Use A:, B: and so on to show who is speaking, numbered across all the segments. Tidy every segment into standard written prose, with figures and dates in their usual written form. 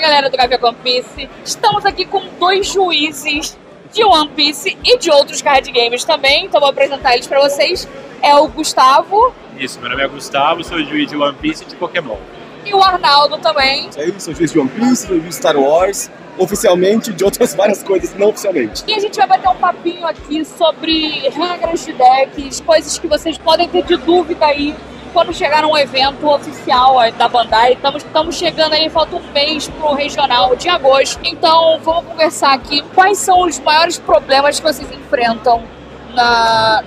A: galera do Café com One Piece. Estamos aqui com dois juízes de One Piece e de outros card games também, então vou apresentar eles pra vocês. É o Gustavo.
B: Isso, meu nome é Gustavo, sou juiz de One Piece e de Pokémon.
A: E o Arnaldo também.
C: Isso aí, sou juiz de One Piece, sou juiz de Star Wars, oficialmente, de outras várias coisas não oficialmente.
A: E a gente vai bater um papinho aqui sobre regras de decks, coisas que vocês podem ter de dúvida aí quando chegar num evento oficial da Bandai. Estamos chegando aí, falta um mês pro regional de agosto. Então vamos conversar aqui quais são os maiores problemas que vocês enfrentam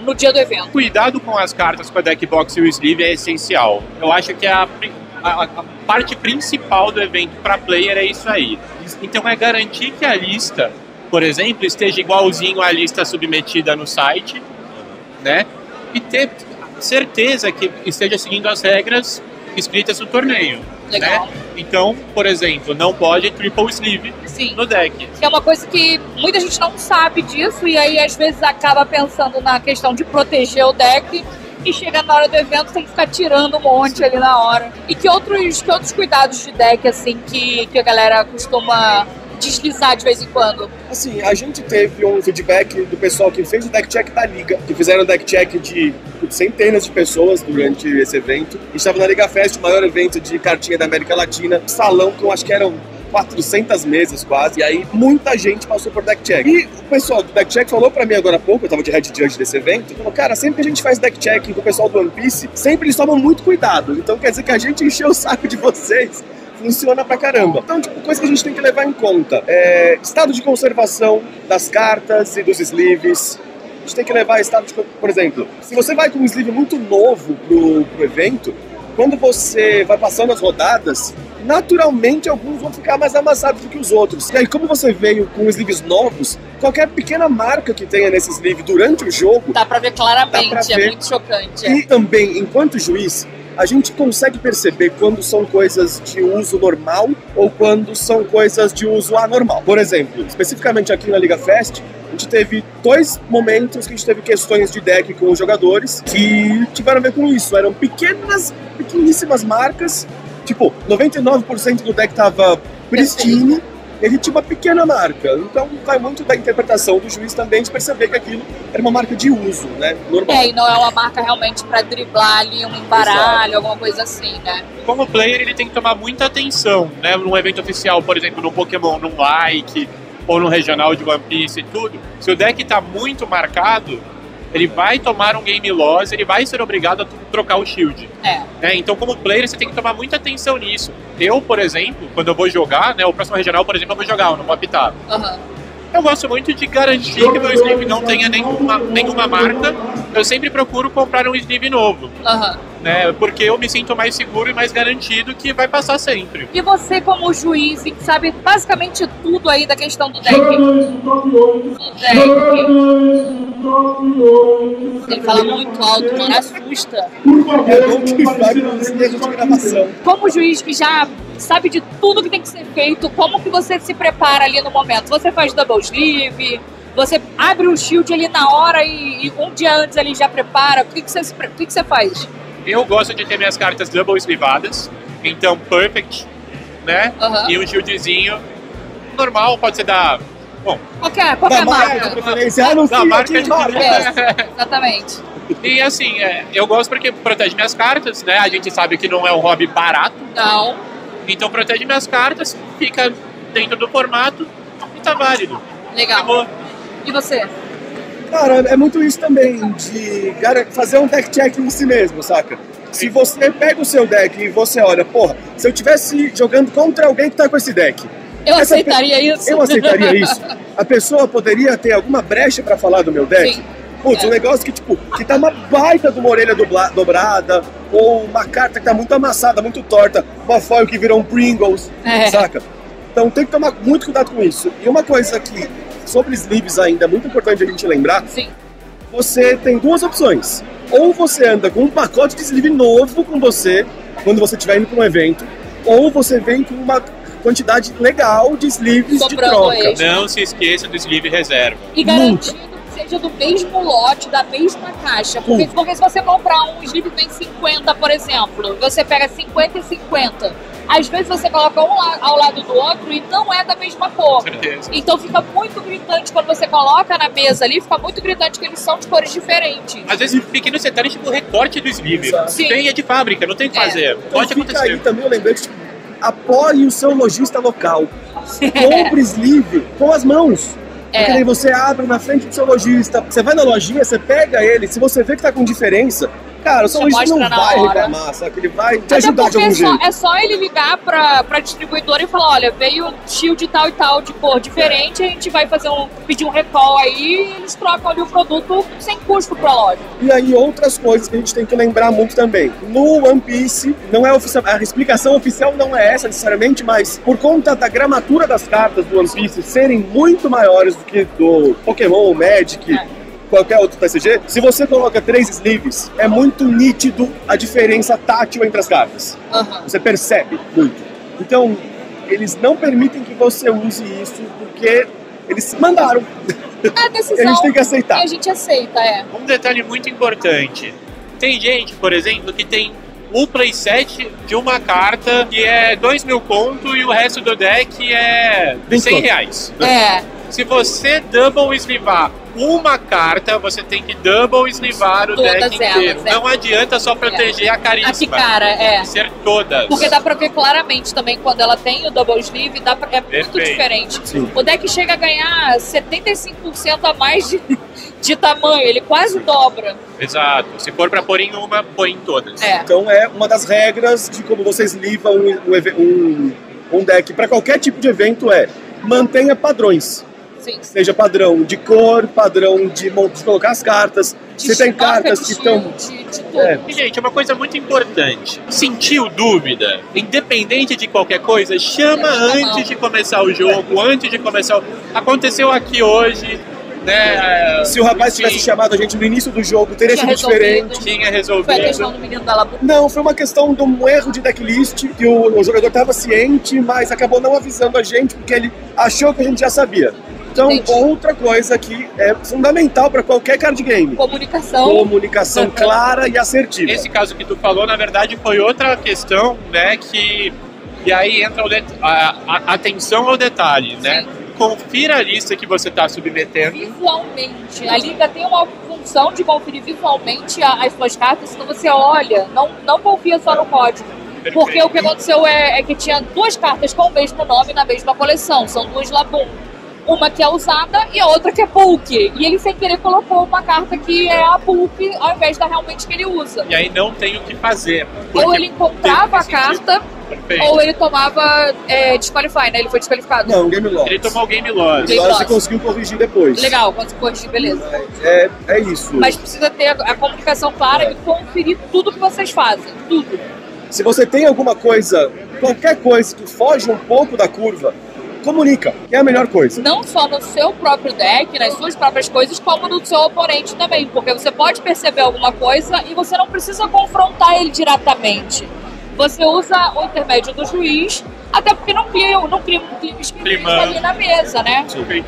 A: no dia do evento.
B: Cuidado com as cartas, com a deck box e o sleeve é essencial. Eu acho que a parte principal do evento para player é isso aí. Então é garantir que a lista, por exemplo, esteja igualzinho à lista submetida no site, né? E ter certeza que esteja seguindo as regras escritas no torneio.
A: Legal.
B: Né? Então, por exemplo, não pode triple sleeve no deck.
A: Que é uma coisa que muita gente não sabe disso e aí às vezes acaba pensando na questão de proteger o deck e chega na hora do evento tem que ficar tirando um monte ali na hora. E que outros cuidados de deck assim que a galera costuma deslizar de vez em quando?
C: Assim, a gente teve um feedback do pessoal que fez o deck check da Liga, que fizeram o deck check de centenas de pessoas durante esse evento. A gente estava na Liga Fest, o maior evento de cartinha da América Latina, salão com acho que eram 400 mesas quase, e aí muita gente passou por deck check. E o pessoal do deck check falou pra mim agora há pouco, eu tava de head judge desse evento, falou, cara, sempre que a gente faz deck check com o pessoal do One Piece, sempre eles tomam muito cuidado, então quer dizer que a gente encheu o saco de vocês. Funciona pra caramba. Então, tipo, coisa que a gente tem que levar em conta é estado de conservação das cartas e dos sleeves. A gente tem que levar estado de... Por exemplo, se você vai com um sleeve muito novo pro evento, quando você vai passando as rodadas, naturalmente alguns vão ficar mais amassados do que os outros. E aí, como você veio com sleeves novos, qualquer pequena marca que tenha nesse sleeve durante o jogo...
A: Dá pra ver claramente, é muito chocante.
C: E também, enquanto juiz, a gente consegue perceber quando são coisas de uso normal ou quando são coisas de uso anormal. Por exemplo, especificamente aqui na Liga Fest, a gente teve 2 momentos que a gente teve questões de deck com os jogadores que tiveram a ver com isso. Eram pequeníssimas marcas, tipo, 99% do deck tava pristine, ele tinha uma pequena marca. Então vai muito da interpretação do juiz também de perceber que aquilo era uma marca de uso, né? Normal.
A: E não é uma marca realmente pra driblar ali um embaralho, alguma coisa assim, né?
B: Como player, ele tem que tomar muita atenção, né? Num evento oficial, por exemplo, no Pokémon, num Like, ou no regional de One Piece e tudo. Se o deck tá muito marcado, ele vai tomar um game loss, ele vai ser obrigado a trocar o shield. Então, como player, você tem que tomar muita atenção nisso. Eu, por exemplo, quando eu vou jogar, né, o próximo regional, por exemplo, eu vou jogar, eu não vou apitar. Eu gosto muito de garantir que meu sleeve não tenha nenhuma marca. Eu sempre procuro comprar um sleeve novo. Né, porque eu me sinto mais seguro e mais garantido que vai passar sempre.
A: E você, como juiz, que sabe basicamente tudo aí da questão do deck. Ele fala muito alto, não assusta. Como juiz que já sabe de tudo que tem que ser feito, como que você se prepara ali no momento? Você faz double sleeve? Você abre o shield ali na hora e um dia antes ele já prepara? O que você faz?
B: Eu gosto de ter minhas cartas double sleevadas, então perfect, né? E um shieldzinho normal, pode ser da... Bom,
A: qualquer marca.
B: Da marca de
A: exatamente.
B: E assim, eu gosto porque protege minhas cartas, né? A gente sabe que não é um hobby barato.
A: Não.
B: Então protege minhas cartas, fica dentro do formato e tá válido.
A: Legal.
B: Acabou.
A: E você?
C: Cara, é muito isso também, de fazer um deck check em si mesmo, saca? Se você pega o seu deck e você olha, porra, se eu estivesse jogando contra alguém que tá com esse deck...
A: Eu aceitaria isso?
C: Eu aceitaria isso. A pessoa poderia ter alguma brecha pra falar do meu deck?
A: Sim.
C: Putz, um negócio que, tipo, que tá uma baita de uma orelha dobrada, ou uma carta que tá muito amassada, muito torta, uma foil que virou um Pringles, saca? Então tem que tomar muito cuidado com isso. E uma coisa que, sobre sleeves ainda, é muito importante a gente lembrar, você tem 2 opções. Ou você anda com um pacote de sleeve novo com você, quando você estiver indo para um evento, ou você vem com uma quantidade legal de sleeves de troca.
B: Não se esqueça do sleeve reserva.
A: E garantido que seja do mesmo lote, da mesma caixa. Porque se você comprar um sleeve que vem 50, por exemplo, você pega 50 e 50. Às vezes você coloca um ao lado do outro e não é da mesma cor.
B: certeza.
A: Então fica muito gritante quando você coloca na mesa ali, fica muito gritante que eles são de cores diferentes.
B: Às vezes pequenos detalhes, tipo o recorte do sleeve.
A: Sim.
B: Tem, é de fábrica, não tem o que fazer.
C: Então
B: Pode
C: fica
B: acontecer.
C: aí também o lembrete, tipo, apoie o seu lojista local. Compre sleeve com as mãos. Porque daí você abre na frente do seu lojista, você vai na lojinha, você pega ele, se você vê que tá com diferença, cara, o seu
A: Você
C: lojista não
A: mostra na
C: vai
A: hora.
C: reclamar, sabe? Que ele vai te
A: Até
C: ajudar de
A: porque
C: algum jeito.
A: é só ele ligar pra distribuidora e falar, olha, veio shield tal e tal de cor diferente, a gente vai pedir um recall aí e eles trocam ali o produto sem custo pra loja.
C: E aí outras coisas que a gente tem que lembrar muito também. No One Piece, não é oficial, a explicação oficial não é essa necessariamente, mas por conta da gramatura das cartas do One Piece serem muito maiores do que do Pokémon, Magic, qualquer outro TCG, se você coloca 3 sleeves, é muito nítido a diferença tátil entre as cartas. Você percebe muito. Então, eles não permitem que você use isso porque eles mandaram.
A: A decisão
C: E a gente tem que aceitar.
A: E a gente aceita,
B: Um detalhe muito importante. Tem gente, por exemplo, que tem o playset de uma carta que é 2.000 conto e o resto do deck é 100 reais. Se você double sleevar uma carta, você tem que double sleevar o
A: Todas
B: deck inteiro.
A: elas,
B: Não adianta só proteger a carisma.
A: Aqui, cara,
B: Tem que ser todas.
A: Porque dá pra ver claramente também quando ela tem o double sleeve, é muito
B: Perfeito.
A: diferente.
C: Sim.
A: O deck chega a ganhar 75% a mais de tamanho, ele quase dobra.
B: Exato. Se for pra pôr em uma, põe em todas.
C: Então é uma das regras de como vocês livam um deck para qualquer tipo de evento mantenha padrões.
A: Sim.
C: Seja padrão de cor, padrão de colocar as cartas. Se tem cartas que estão...
B: E, gente, uma coisa muito importante. Sentiu dúvida, independente de qualquer coisa, chama antes de começar o jogo, antes de começar... Aconteceu aqui hoje, né?
C: Se o rapaz tivesse chamado a gente no início do jogo, teria sido diferente.
B: Tinha
A: Foi a
B: resolvido.
A: questão do menino da Labu.
C: Não, foi uma questão de um erro de decklist, que o jogador estava ciente, mas acabou não avisando a gente, porque ele achou que a gente já sabia. Então,
A: Entendi.
C: outra coisa que é fundamental para qualquer card game. Comunicação clara e assertiva.
B: Esse caso que tu falou, na verdade, foi outra questão, né, e aí entra a atenção ao detalhe, né? Confira a lista que você está submetendo.
A: Visualmente. A Liga tem uma função de conferir visualmente as suas cartas, então você olha, não confia só no código.
B: Perfeito.
A: Porque o que aconteceu é que tinha 2 cartas com o mesmo nome na mesma coleção, são 2 Labum. Uma que é usada e a outra que é Pulk. E ele sem querer colocou uma carta que é a Pulk ao invés da realmente que ele usa.
B: E aí não tem o que fazer.
A: Ou ele encontrava a carta,
B: Perfeito.
A: ou ele tomava disqualify, né? Ele foi desqualificado.
C: Não, Game Loss.
B: Ele tomou o Game Loss.
A: Game
C: Agora
A: Loss.
C: você conseguiu corrigir depois.
A: Legal, quando corrigir, beleza.
C: É isso.
A: Mas precisa ter a comunicação clara e conferir tudo que vocês fazem. Tudo.
C: Se você tem alguma coisa, qualquer coisa que foge um pouco da curva, comunica, que é a melhor coisa.
A: Não só no seu próprio deck, nas suas próprias coisas, como no seu oponente também. Porque você pode perceber alguma coisa e você não precisa confrontar ele diretamente. Você usa o intermédio do juiz, até porque não cria um clima ali na mesa, né?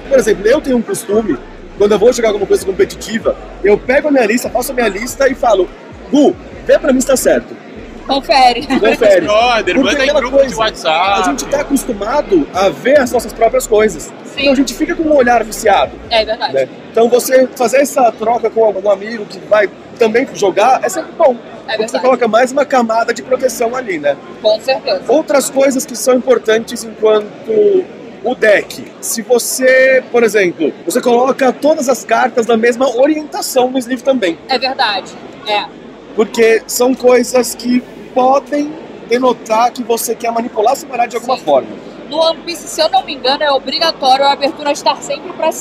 C: Por exemplo, eu tenho um costume, quando eu vou jogar alguma coisa competitiva, eu pego a minha lista, faço a minha lista e falo, Gu, vê pra mim se tá certo.
A: Confere.
C: Confere.
B: Brother,
C: Porque
B: manda em
C: aquela
B: grupo
C: coisa,
B: de WhatsApp.
C: a gente tá acostumado a ver as nossas próprias coisas.
A: Sim.
C: Então a gente fica com um olhar viciado.
A: É verdade.
C: Né? Então você fazer essa troca com algum amigo que vai também jogar é sempre bom.
A: É
C: Porque você
A: verdade.
C: coloca mais uma camada de proteção ali, né?
A: Com certeza.
C: Outras coisas que são importantes enquanto o deck. Se você, por exemplo, você coloca todas as cartas na mesma orientação no sleeve também.
A: É verdade.
C: Porque são coisas que podem denotar que você quer manipular seu baralho de alguma forma.
A: No One Piece, se eu não me engano, é obrigatório a abertura estar sempre pra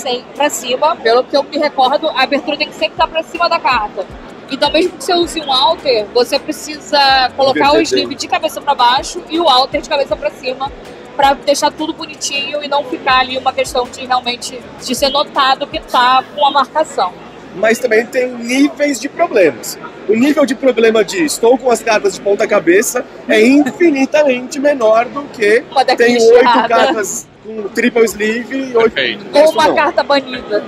A: cima. Pelo que eu me recordo, a abertura tem que sempre estar pra cima da carta. Então, mesmo que você use um alter, você precisa colocar o sleeve de cabeça pra baixo e o alter de cabeça pra cima, pra deixar tudo bonitinho e não ficar ali uma questão de realmente de ser notado que tá com a marcação.
C: Mas também tem níveis de problemas. O nível de problema de estou com as cartas de ponta cabeça é infinitamente menor do que
A: Uma deck
C: tem
A: lixada.
C: 8 cartas com triple sleeve e 8
B: Perfeito.
A: Ou uma carta banida.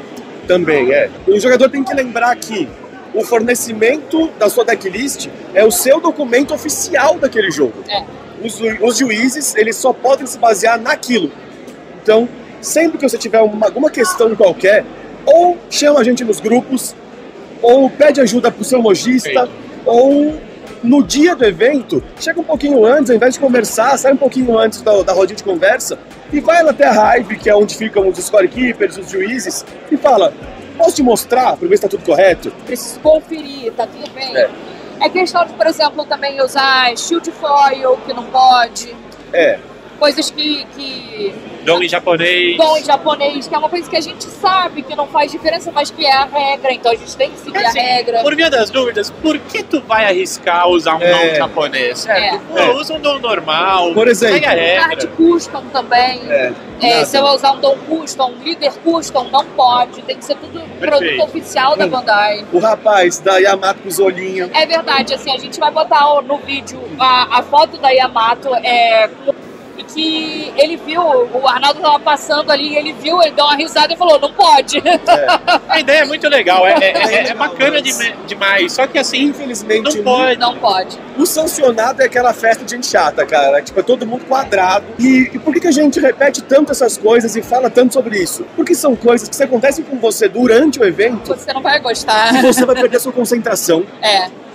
C: Também, O jogador tem que lembrar que o fornecimento da sua decklist é o seu documento oficial daquele jogo. os juízes, eles só podem se basear naquilo. Então, sempre que você tiver alguma questão qualquer, ou chama a gente nos grupos, ou pede ajuda pro seu lojista, ou no dia do evento, chega um pouquinho antes, ao invés de conversar, sai um pouquinho antes da rodinha de conversa, e vai lá até a Hive, que é onde ficam os scorekeepers, os juízes, e fala, posso te mostrar para ver se tá tudo correto?
A: Preciso conferir, tá tudo bem? É questão de, por exemplo, também usar shield foil, que não pode. Coisas que
B: Dom em japonês.
A: Dom em japonês, que é uma coisa que a gente sabe que não faz diferença, mas que é a regra, então a gente tem que seguir a regra.
B: Por via das dúvidas, por que tu vai arriscar usar um dom japonês? Certo? Usa um dom normal,
C: por exemplo,
B: segue a regra.
A: Card custom também. Se eu usar um dom custom, um líder custom, não pode. Tem que ser tudo produto oficial da Bandai.
C: O rapaz da Yamato com os olhinhos.
A: É verdade, assim, a gente vai botar no vídeo a foto da Yamato, que ele viu, o Arnaldo tava passando ali, ele viu, ele deu uma risada e falou, não pode.
B: A ideia é muito legal, é bacana demais, só que assim,
C: infelizmente
B: não pode.
A: Não pode.
C: O sancionado é aquela festa de gente chata, cara, tipo, é todo mundo quadrado. E por que a gente repete tanto essas coisas e fala tanto sobre isso? Porque são coisas que se acontecem com você durante o evento,
A: você não vai gostar.
C: E você vai perder sua concentração.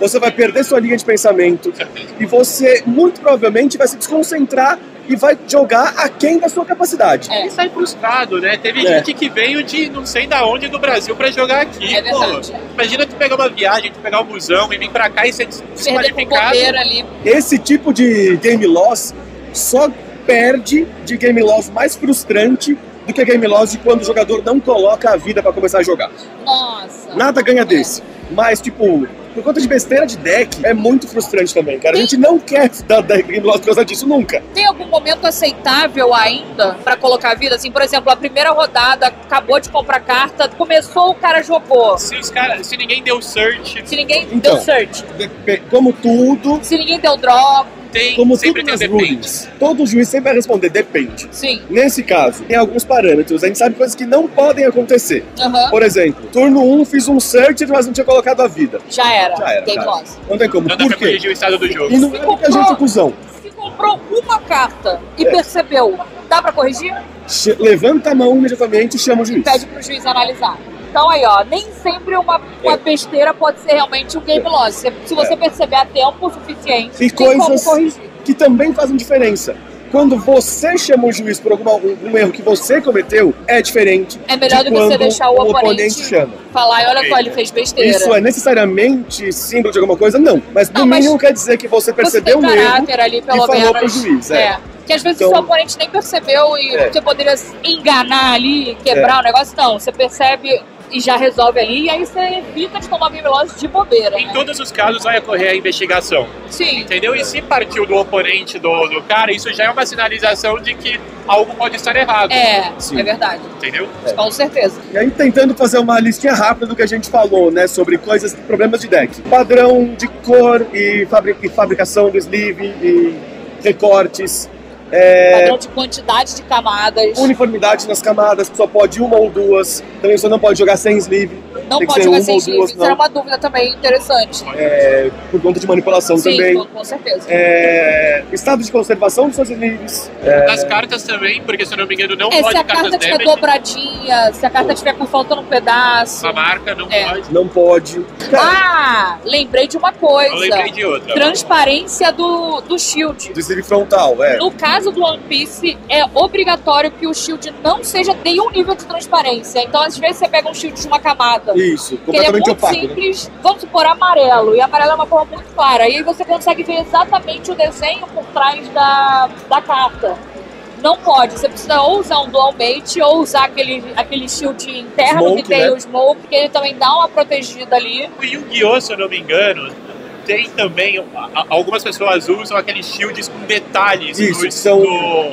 C: Você vai perder sua linha de pensamento. E você, muito provavelmente, vai se desconcentrar e vai jogar aquém da sua capacidade.
B: E sai frustrado, né? Teve gente que veio de não sei da onde do Brasil pra jogar aqui.
A: É verdade.
B: Pô, imagina tu pegar uma viagem, tu pegar um busão e vir pra cá e ser desqualificado.
A: Ali.
C: Esse tipo de game loss só perde de game loss mais frustrante do que a game loss de quando o jogador não coloca a vida pra começar a jogar.
A: Nossa.
C: Nada ganha desse. Mas, tipo, por conta de besteira de deck, é muito frustrante também, cara. A gente não quer dar game loss por causa disso nunca.
A: Tem algum momento aceitável ainda pra colocar a vida? Assim, por exemplo, a primeira rodada, acabou de comprar carta, começou, o cara jogou.
B: Se ninguém deu search.
A: Se ninguém deu search.
C: Como tudo.
A: Se ninguém deu drop.
C: Como tudo nas rulings, todo juiz sempre vai responder, depende.
A: Sim.
C: Nesse caso, tem alguns parâmetros, a gente sabe coisas que não podem acontecer. Por exemplo, turno 1 fiz um search, mas não tinha colocado a vida.
A: Já era. Game loss.
C: Não tem como.
B: Não dá pra corrigir o estado do jogo.
C: E não é porque a gente é cuzão.
A: Se comprou uma carta e percebeu, dá pra corrigir?
C: Levanta a mão imediatamente e chama o juiz.
A: Pede pro juiz analisar. Então aí, ó, nem sempre uma besteira pode ser realmente um game loss. Se você perceber a tempo suficiente,
C: e
A: tem como
C: coisas
A: corrigir.
C: Que também fazem diferença. Quando você chama o juiz por algum erro que você cometeu, é diferente.
A: É melhor do que você deixar o oponente
C: chama.
A: Falar, e olha só, ele fez besteira.
C: Isso é necessariamente símbolo de alguma coisa? Não. Mas no mínimo quer dizer que você percebeu um erro
A: ali, pelo
C: e falou pro juiz.
A: Que às vezes o seu oponente nem percebeu e você poderia enganar ali, quebrar o negócio. Não, você percebe e já resolve ali, e aí você evita de tomar game loss de bobeira.
B: Em todos os casos vai ocorrer a investigação.
A: Sim.
B: Entendeu? E se partiu do oponente do cara, isso já é uma sinalização de que algo pode estar errado.
A: É verdade.
B: Entendeu?
A: Com certeza.
C: E aí, tentando fazer uma listinha rápida do que a gente falou, né, sobre problemas de deck. Padrão de cor e fabricação do sleeve e recortes.
A: Padrão de quantidade de camadas.
C: Uniformidade nas camadas, só pode uma ou duas. Também você não pode jogar sem sleeve.
A: Não
C: tem
A: pode
C: que ser
A: jogar
C: uma
A: sem
C: ou
A: sleeve.
C: duas,
A: Isso era uma dúvida também interessante.
C: Por conta de manipulação também.
A: Com certeza.
C: Estado de conservação dos seus sleeves.
B: Das cartas também, porque se eu não me engano não pode
A: se a
B: cartas
A: carta tiver
B: damage.
A: dobradinha, se a carta tiver com faltando um pedaço.
B: A marca não pode.
C: Não pode.
A: Lembrei de uma coisa.
B: Eu lembrei de outra.
A: Transparência do shield.
C: Do sleeve frontal,
A: No caso do One Piece, é obrigatório que o shield não seja de nenhum nível de transparência. Então, às vezes, você pega um shield de uma camada.
C: Isso,
A: que ele é muito
C: opaco,
A: simples. Né? Vamos supor amarelo. E amarelo é uma cor muito clara. E aí você consegue ver exatamente o desenho por trás da carta. Não pode. Você precisa ou usar um dual mate ou usar aquele shield interno
C: smoke,
A: que tem o smoke, que ele também dá uma protegida ali.
B: O Yu-Gi-Oh!, se eu não me engano, tem também, algumas pessoas usam aqueles shields com detalhes.
C: Isso, são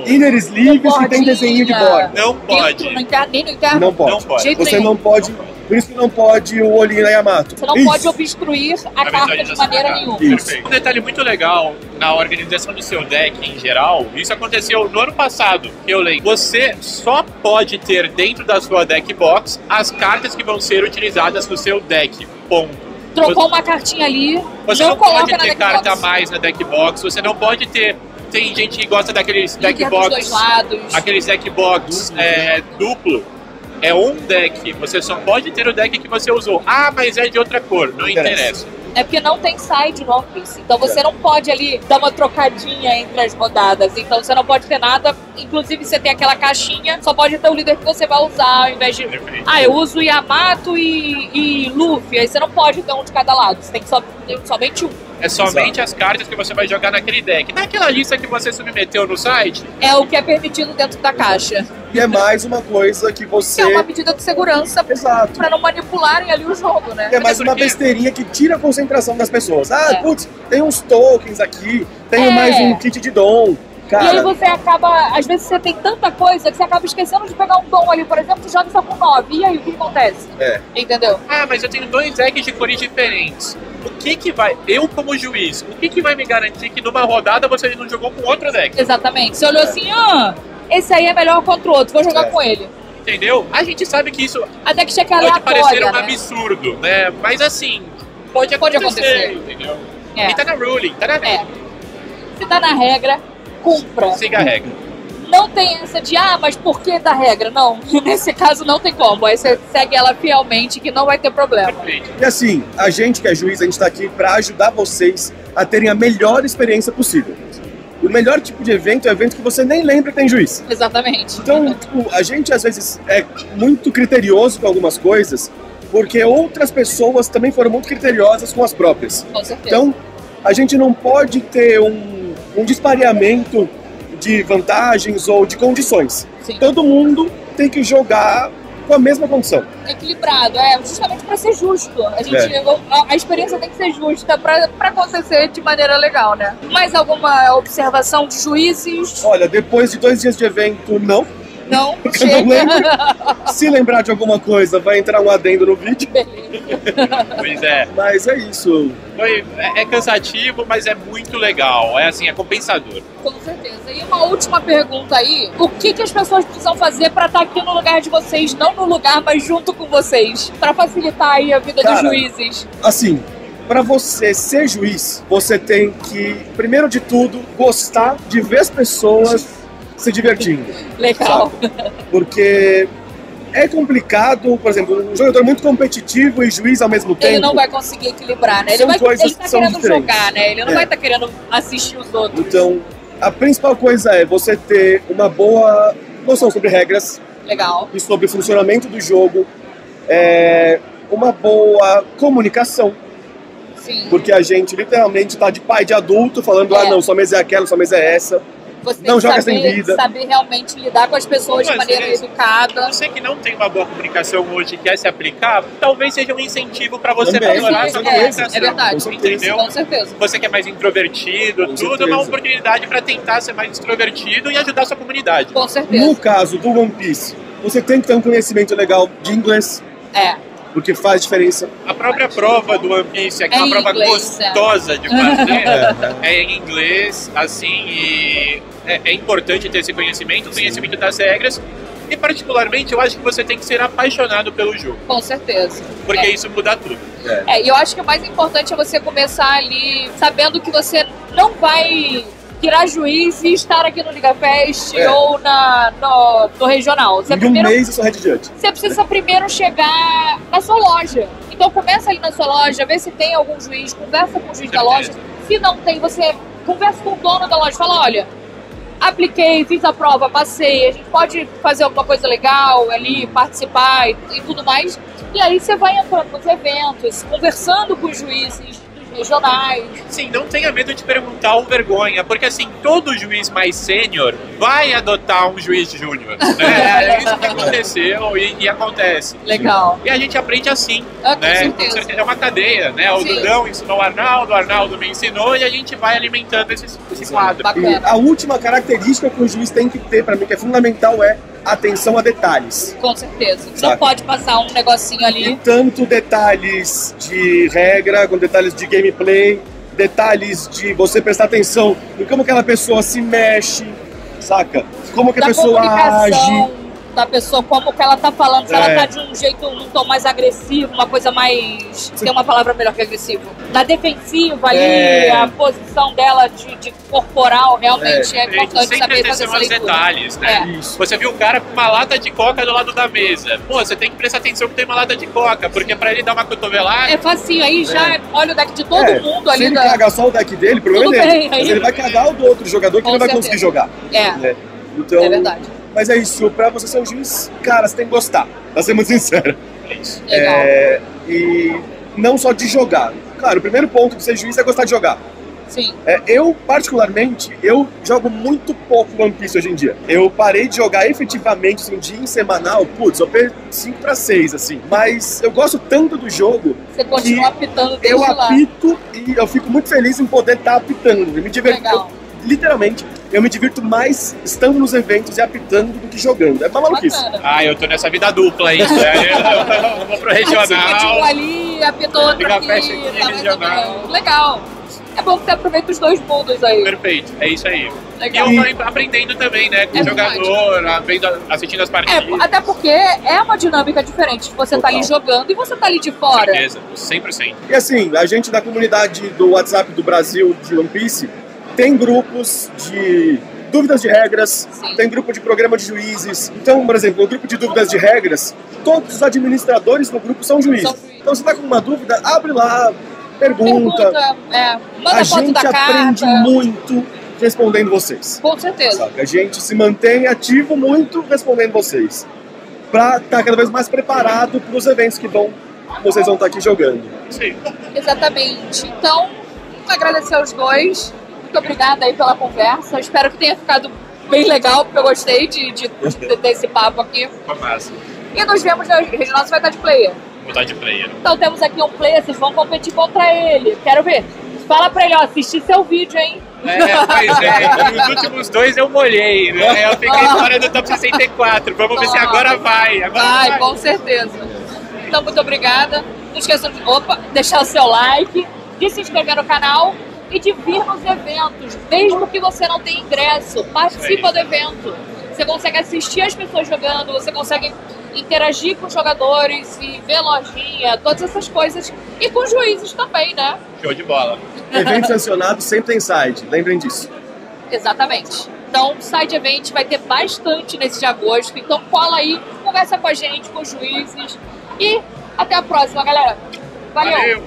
C: inner sleeves que tem desenho de borda.
B: Não pode.
A: Nem no interno.
C: Não pode. Você
A: nenhum.
C: não pode. Por isso que não pode o olhinho da Yamato.
A: Você não pode obstruir a carta de maneira nenhuma.
B: Perfeito. Um detalhe muito legal na organização do seu deck em geral, isso aconteceu no ano passado, que eu lembro. Você só pode ter dentro da sua deck box as cartas que vão ser utilizadas no seu deck. Ponto.
A: Trocou uma cartinha ali,
B: você
A: não
B: não
A: coloca
B: pode
A: na
B: ter
A: deck
B: carta a
A: box.
B: mais na deck box, você não pode ter tem gente que gosta daqueles deck
A: Líder dos
B: box.
A: dois lados.
B: Aqueles deck box duplo. É um deck, você só pode ter o deck que você usou. Ah, mas é de outra cor, não interessa.
A: É porque não tem side no One Piece. Então você não pode ali dar uma trocadinha entre as rodadas. Então você não pode ter nada. Inclusive você tem aquela caixinha, só pode ter o líder que você vai usar ao invés de.
B: Perfeito.
A: Ah, eu uso Yamato e Luffy. Aí você não pode ter um de cada lado. Você tem que ter somente um.
B: É somente as cartas que você vai jogar naquele deck. Naquela lista que você submeteu no site,
A: É o que é permitido dentro da caixa.
C: E é mais uma coisa que você...
A: Que é uma medida de segurança
C: Exato.
A: pra não manipularem ali o jogo, né?
C: É mais uma besteirinha que tira a concentração das pessoas. Ah, putz, tem uns tokens aqui, tenho mais um kit de dom. Cara,
A: E aí você acaba, às vezes você tem tanta coisa que você acaba esquecendo de pegar um dom ali, por exemplo, joga só com 9. E aí, o que acontece? Entendeu?
B: ah, mas eu tenho 2 decks de cores diferentes. O que vai, eu como juiz, o que vai me garantir que numa rodada você não jogou com outro deck?
A: Exatamente. Você olhou assim, esse aí é melhor contra o outro, vou jogar com ele.
B: Entendeu? A gente sabe que isso
A: A deck check é
B: pode
A: aleatória,
B: parecer um
A: né?
B: absurdo, né? Mas assim, pode acontecer. Entendeu?
A: É.
B: E tá na ruling, tá na regra.
A: Se tá na regra, cumpra.
B: Siga a regra.
A: Não tem essa de, mas por que da regra? Não, nesse caso não tem como. Aí você segue ela fielmente que não vai ter problema.
B: Perfeito.
C: E assim, a gente que é juiz, a gente tá aqui pra ajudar vocês a terem a melhor experiência possível. O melhor tipo de evento é o evento que você nem lembra que tem juiz.
A: Exatamente.
C: Então, tipo, a gente às vezes é muito criterioso com algumas coisas, porque outras pessoas também foram muito criteriosas com as próprias.
A: Com certeza.
C: Então, a gente não pode ter um dispareamento de vantagens ou de condições.
A: Sim.
C: Todo mundo tem que jogar com a mesma condição.
A: Equilibrado, justamente para ser justo. A experiência tem que ser justa para acontecer de maneira legal, né? Mais alguma observação de juízes?
C: Olha, depois de 2 dias de evento, não.
A: Não,
C: Porque eu não lembro. Se lembrar de alguma coisa, vai entrar um adendo no vídeo.
B: Pois é.
C: Mas é isso.
B: É cansativo, mas é muito legal. É assim, é compensador.
A: Com certeza. E uma última pergunta aí. O que as pessoas precisam fazer para estar aqui no lugar de vocês? Não no lugar, mas junto com vocês. Para facilitar aí a vida dos juízes.
C: Assim, para você ser juiz, você tem que, primeiro de tudo, gostar de ver as pessoas se divertindo.
A: Legal.
C: Sabe? Porque é complicado, por exemplo, um jogador muito competitivo e juiz ao mesmo tempo.
A: Ele não vai conseguir equilibrar, né? Ele tá querendo jogar, né? Ele não vai estar querendo assistir os outros.
C: Então, a principal coisa é você ter uma boa noção sobre regras.
A: Legal.
C: E sobre o funcionamento do jogo. Uma boa comunicação.
A: Sim.
C: Porque a gente literalmente tá de pai de adulto falando, não, sua mesa é aquela, sua mesa é essa.
A: Você
C: não
A: tem
C: joga
A: que
C: sem vida.
A: saber realmente lidar com as pessoas de maneira educada.
B: Você que não tem uma boa comunicação hoje e quer se aplicar, talvez seja um incentivo para você
C: Também,
B: melhorar a sua comunicação.
A: É verdade,
B: entendeu?
A: Com certeza.
B: Você que é mais introvertido, tudo é uma oportunidade para tentar ser mais extrovertido e ajudar a sua comunidade.
A: Com certeza.
C: No caso do One Piece, você tem que ter um conhecimento legal de inglês. Porque faz diferença.
B: A própria prova do One Piece, que é uma prova gostosa de fazer, é em inglês, assim, e é importante ter esse conhecimento das regras. E particularmente, eu acho que você tem que ser apaixonado pelo jogo.
A: Com certeza.
B: Porque isso muda tudo.
A: E eu acho que o mais importante é você começar ali sabendo que você não vai virar juiz e estar aqui no Liga Fest ou no regional. Você
C: em um mês eu sou Red Judge.
A: Você precisa primeiro chegar na sua loja. Então começa ali na sua loja, vê se tem algum juiz, conversa com o juiz da loja. Se não tem, você conversa com o dono da loja, fala, olha, apliquei, fiz a prova, passei, a gente pode fazer alguma coisa legal ali, participar e tudo mais. E aí você vai entrando nos eventos, conversando com os juízes regionais.
B: Sim, não tenha medo de perguntar ou vergonha, porque assim, todo juiz mais sênior vai adotar um juiz júnior, né? É isso que aconteceu e acontece.
A: Legal.
B: E a gente aprende assim,
A: né?
B: Com certeza. É uma cadeia, né? O Dudão ensinou o Arnaldo me ensinou e a gente vai alimentando esse quadro.
C: E a última característica que o juiz tem que ter, pra mim, que é fundamental, é atenção a detalhes.
A: Com certeza. Não pode passar um negocinho ali.
C: E tanto detalhes de regra, com detalhes de gameplay, detalhes de você prestar atenção em como aquela pessoa se mexe, saca? Como que a pessoa age.
A: da pessoa, como que ela tá falando, se ela tá de um jeito, num tom mais agressivo, uma coisa mais... Tem uma palavra melhor que agressivo. Na defensiva ali, a posição dela de corporal, realmente é importante saber fazer essa leitura.
B: Detalhes, né? Você viu o cara com uma lata de coca do lado da mesa. Pô, você tem que prestar atenção que tem uma lata de coca, porque pra ele dar uma cotovelada...
A: É facinho, aí já olha o deck de todo mundo ali.
C: Se ele cagar só o deck dele, o problema é dele. Mas ele vai cagar o do outro jogador que não vai conseguir jogar. Né? Então,
A: é verdade.
C: Mas é isso, pra você ser um juiz, cara, você tem que gostar, pra ser muito sincero.
B: É isso.
A: Legal.
C: E não só de jogar. Claro, o primeiro ponto de ser juiz é gostar de jogar.
A: Sim.
C: Eu, particularmente, eu jogo muito pouco One Piece hoje em dia. Eu parei de jogar efetivamente, assim, dia em semanal, eu perco 5 para 6, assim. Mas eu gosto tanto do jogo.
A: Você continua apitando desde
C: eu
A: lá.
C: apito e eu fico muito feliz em poder estar apitando. Eu me diverto. Literalmente, eu me divirto mais estando nos eventos e apitando do que jogando. É uma maluquice.
B: Eu tô nessa vida dupla aí. Eu vou pro regional.
A: Você fica tipo ali, apitou outro aqui, tá regional. Legal. É bom que você aproveita os dois mundos aí.
B: Perfeito, é isso aí.
A: Legal.
B: E eu tô aprendendo também, né? Com o jogador, assistindo as partidas.
A: Até porque é uma dinâmica diferente. Você tá ali jogando e você tá ali de fora.
B: Com certeza, 100%.
C: E assim, a gente da comunidade do WhatsApp do Brasil de One Piece tem grupos de dúvidas de regras, tem grupo de programa de juízes. Então, por exemplo, no grupo de dúvidas de regras, todos os administradores no grupo são juízes. Então, você tá com uma dúvida, abre lá, pergunta.
A: Manda
C: a
A: foto
C: gente
A: da
C: aprende
A: carta.
C: muito respondendo vocês.
A: Com certeza.
C: Sabe? A gente se mantém ativo muito respondendo vocês. Pra estar cada vez mais preparado para os eventos que vocês vão estar aqui jogando.
B: Sim.
A: Exatamente. Então, agradecer aos dois. Muito obrigada aí pela conversa. Espero que tenha ficado bem legal, porque eu gostei de ter esse papo aqui.
B: Foi massa.
A: E nos vemos na regional, você vai estar de player.
B: Vou estar de player.
A: Então temos aqui um player, vocês vão competir contra ele. Quero ver. Fala pra ele, assistir seu vídeo, hein?
B: Pois é. Nos últimos 2 eu molhei, né? Eu fiquei fora do top 64. Vamos ver se agora vai.
A: Vai, com certeza. Então, muito obrigada. Não esqueçam de deixar o seu like, de se inscrever no canal e de vir nos eventos. Mesmo que você não tenha ingresso, participa do evento. Você consegue assistir as pessoas jogando, você consegue interagir com os jogadores e ver lojinha, todas essas coisas. E com os juízes também, né?
B: Show de bola.
C: Evento sancionado sempre tem side, lembrem disso.
A: Exatamente. Então, side event vai ter bastante nesse de agosto. Então, cola aí, conversa com a gente, com os juízes. E até a próxima, galera. Valeu.